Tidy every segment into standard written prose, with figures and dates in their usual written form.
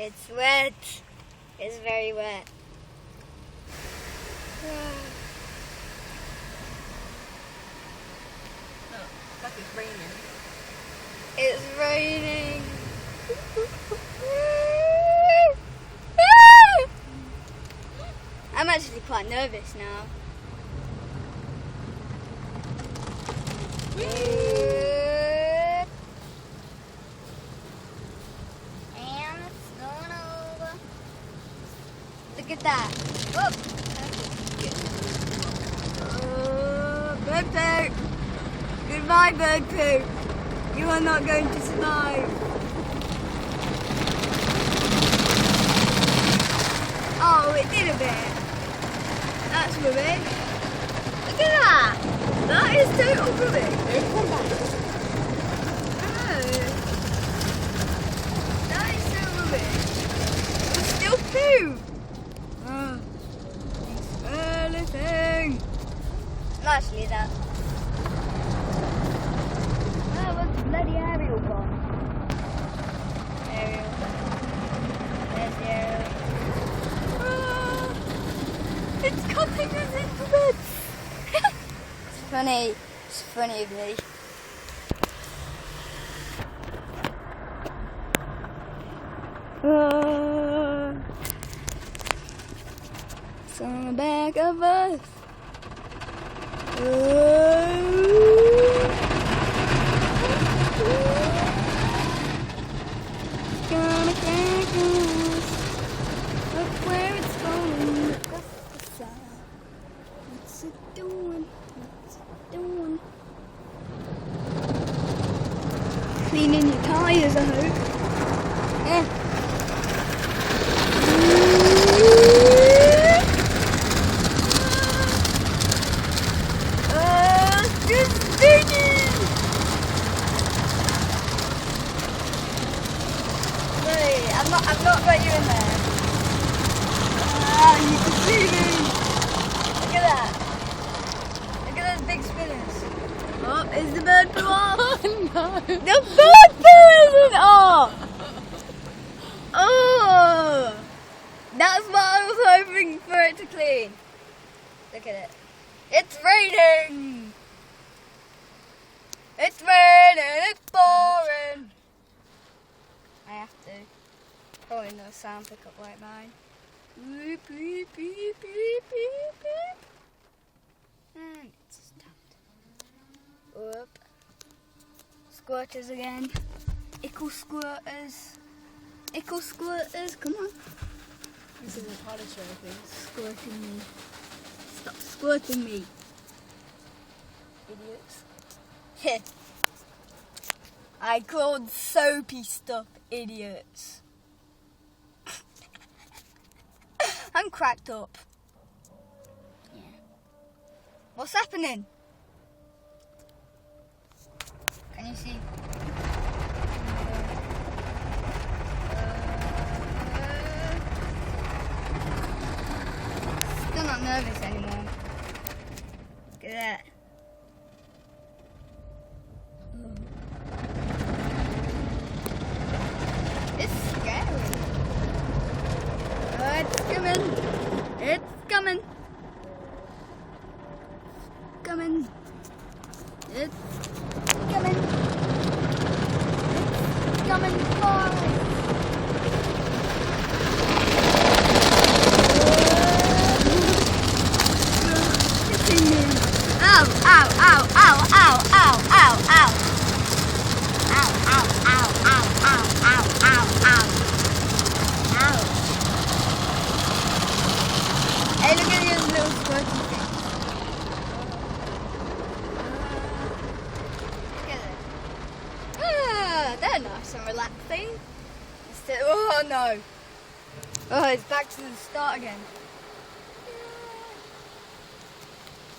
It's wet. It's very wet. It's like it's raining. It's raining. I'm actually quite nervous now. And it's going over. Look at that. Oh, bird poo. Goodbye, bird poo. You are not going to survive. Oh, it did a bit. That's rubbish. Look at that. That is total rubbish. Come back. Oh. That is so rubbish. It's still poo. Oh. Early thing. Nicely that. Oh, what's the bloody aerial gone? Aerial. There's the aerial. It's cutting us into bits. It's funny. It's funny of me. It's on the back of us. Gonna crack us. Look where it's going. What's it doing? What's it doing? Cleaning your tires, I hope. Yeah. It's just stinging. Wait, I've not got you in there. You can see me. Look at that. Look at those big spinners. Oh, is the bird poo off? No. The bird poo isn't off! Oh! That's what I was hoping for it to clean. Look at it. It's raining! It's raining, it's pouring! I have to. Probably no sound pickup like mine. Beep, beep, beep, beep, beep, beep. And it's stopped. Whoop. Squirters again. Ickle squirters. Ickle squirters, come on. This is a polish or anything. Squirting me. Stop squirting me. Idiots. I called soapy stuff idiots. I'm cracked up. Yeah. What's happening? Can you see? Still not nervous anymore. Look at that. It's scary. Oh, it's coming. It's coming. Coming. It's coming. It's coming far. Hitting me. Ow, ow, ow, ow, ow, ow, ow, ow. Ow, ow, ow, ow, ow, ow, ow, ow. Ow. Hey, look at these little squirty things. Look at it. Ah, they're nice and relaxing. Oh no. Oh, it's back to the start again.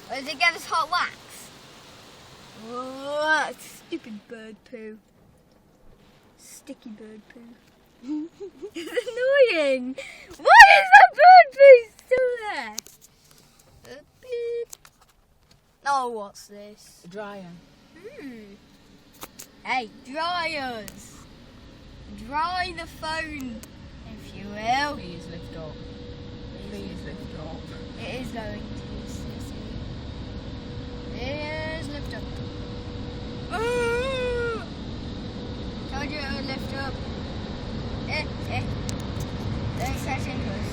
Oh, does it give us hot wax? Oh, stupid bird poo. Sticky bird poo. It's annoying. Why is that bird poo still there? Beep. Oh, what's this? A dryer. Hey, dryers. Dry the phone. will. Please lift up. Please lift up. It is going to, sissy. It is lift up. Told you it would lift up. Don't crash into us.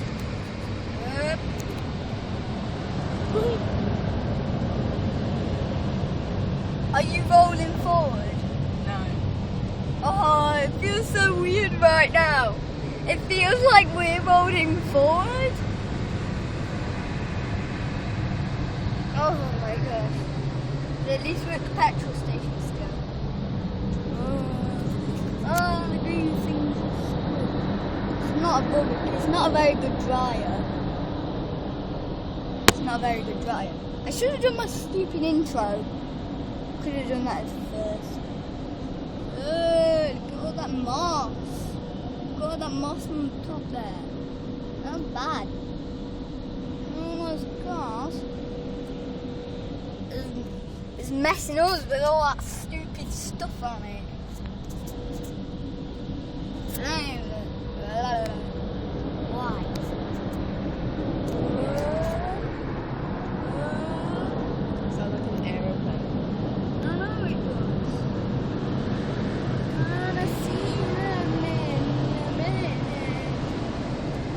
Are you rolling forward? No. Oh, it feels so weird right now. It feels like we're rolling forward. Oh my gosh. At least we're at the petrol station still. Oh, the green things are so... It's not a very good dryer. It's not a very good dryer. I should have done my stupid intro. Could have done that at first. Look at all that moss. Look at all that moss on the top there. That's bad. All those cars is messing us with all that stupid stuff on it. Why? Sounds like an aeroplane. I know it does. And I see them in a minute.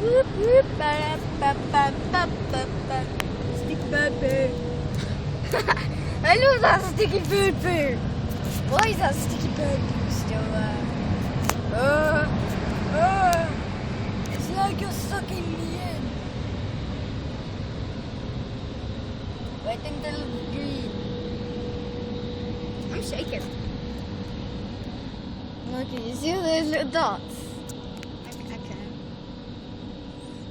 Whoop whoop ba ba ba ba ba ba. Sticky bird poo. I love that sticky bird poo. Why is that sticky bird poo still there? It's like you're sucking me in. Wait until it's green. I'm shaking. Look, can you see all those little dots? I can.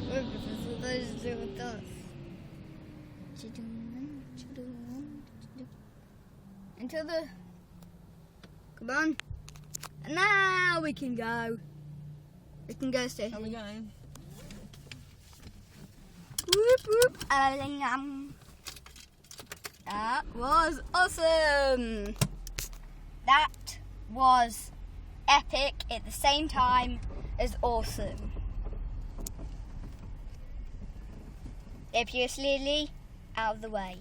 Look, there's all those little dots. Until the... Come on. And now we can go. We can go stay. How are we going? Whoop whoop. That was awesome. That was epic at the same time as awesome. Apslootly, out of the way.